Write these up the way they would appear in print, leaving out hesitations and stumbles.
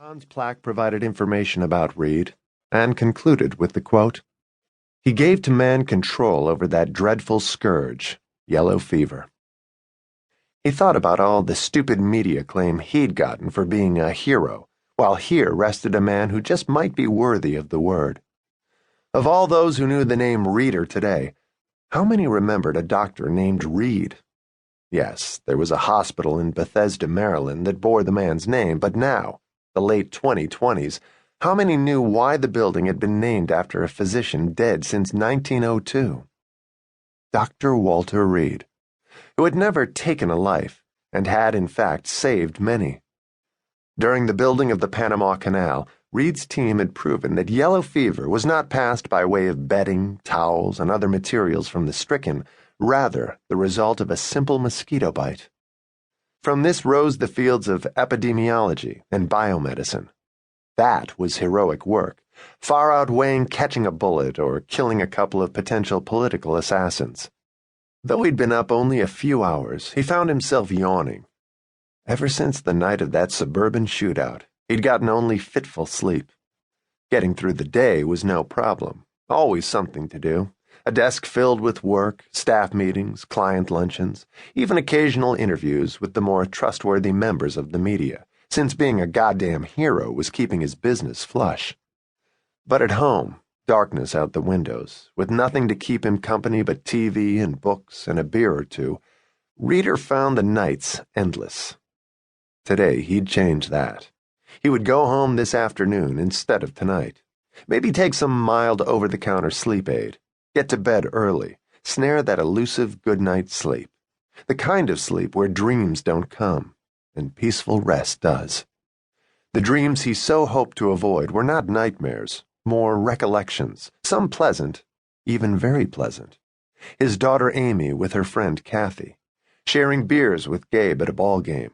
Bronze plaque provided information about Reed and concluded with the quote, "He gave to man control over that dreadful scourge, yellow fever." He thought about all the stupid media claim he'd gotten for being a hero, while here rested a man who just might be worthy of the word. Of all those who knew the name Reader today, how many remembered a doctor named Reed? Yes, there was a hospital in Bethesda, Maryland that bore the man's name, but now, the late 2020s, how many knew why the building had been named after a physician dead since 1902? Dr. Walter Reed, who had never taken a life and had, in fact, saved many. During the building of the Panama Canal, Reed's team had proven that yellow fever was not passed by way of bedding, towels, and other materials from the stricken, rather the result of a simple mosquito bite. From this rose the fields of epidemiology and biomedicine. That was heroic work, far outweighing catching a bullet or killing a couple of potential political assassins. Though he'd been up only a few hours, he found himself yawning. Ever since the night of that suburban shootout, he'd gotten only fitful sleep. Getting through the day was no problem, always something to do. A desk filled with work, staff meetings, client luncheons, even occasional interviews with the more trustworthy members of the media, since being a goddamn hero was keeping his business flush. But at home, darkness out the windows, with nothing to keep him company but TV and books and a beer or two, Reader found the nights endless. Today he'd change that. He would go home this afternoon instead of tonight. Maybe take some mild over-the-counter sleep aid. Get to bed early, snare that elusive good night's sleep. The kind of sleep where dreams don't come, and peaceful rest does. The dreams he so hoped to avoid were not nightmares, more recollections, some pleasant, even very pleasant. His daughter Amy with her friend Kathy, sharing beers with Gabe at a ball game.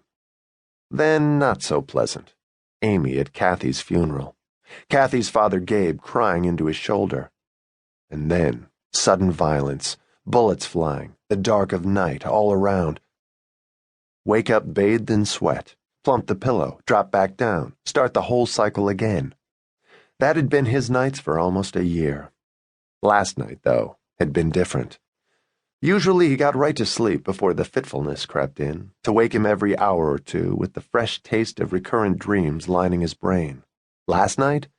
Then not so pleasant. Amy at Kathy's funeral. Kathy's father Gabe crying into his shoulder. And then, sudden violence, bullets flying, the dark of night all around. Wake up bathed in sweat, plump the pillow, drop back down, start the whole cycle again. That had been his nights for almost a year. Last night, though, had been different. Usually he got right to sleep before the fitfulness crept in, to wake him every hour or two with the fresh taste of recurrent dreams lining his brain. Last night,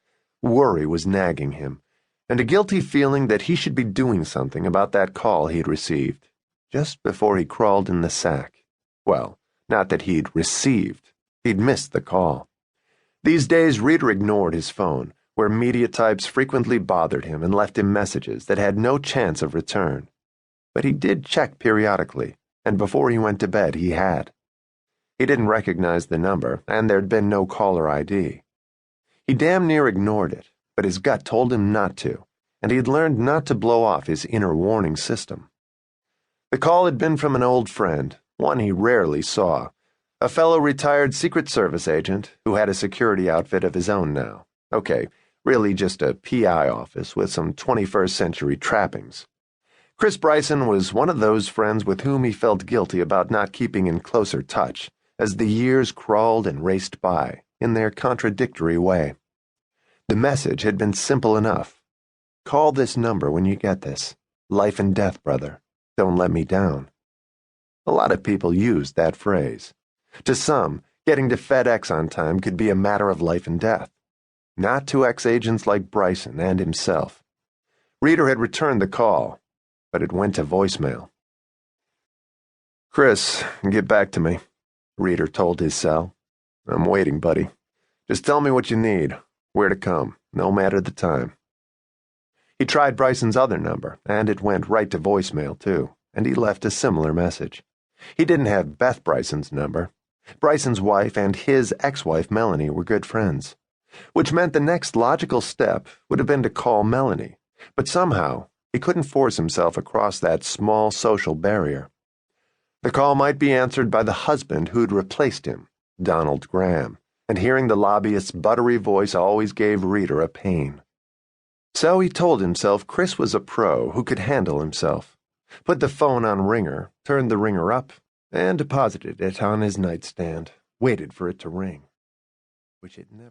worry was nagging him, and a guilty feeling that he should be doing something about that call he'd received, just before he crawled in the sack. Well, not that he'd received. He'd missed the call. These days, Reader ignored his phone, where media types frequently bothered him and left him messages that had no chance of return. But he did check periodically, and before he went to bed he had. He didn't recognize the number, and there'd been no caller ID. He damn near ignored it, but his gut told him not to, and he'd learned not to blow off his inner warning system. The call had been from an old friend, one he rarely saw, a fellow retired Secret Service agent who had a security outfit of his own now. Okay, really just a PI office with some 21st century trappings. Chris Bryson was one of those friends with whom he felt guilty about not keeping in closer touch as the years crawled and raced by, in their contradictory way. The message had been simple enough. Call this number when you get this. Life and death, brother. Don't let me down. A lot of people used that phrase. To some, getting to FedEx on time could be a matter of life and death. Not to ex-agents like Bryson and himself. Reader had returned the call, but it went to voicemail. "Chris, get back to me," Reader told his cell. "I'm waiting, buddy. Just tell me what you need, where to come, no matter the time." He tried Bryson's other number, and it went right to voicemail, too, and he left a similar message. He didn't have Beth Bryson's number. Bryson's wife and his ex-wife, Melanie, were good friends, which meant the next logical step would have been to call Melanie, but somehow he couldn't force himself across that small social barrier. The call might be answered by the husband who'd replaced him, Donald Graham, and hearing the lobbyist's buttery voice always gave Reader a pain. So he told himself Chris was a pro who could handle himself, put the phone on ringer, turned the ringer up, and deposited it on his nightstand, waited for it to ring, which it never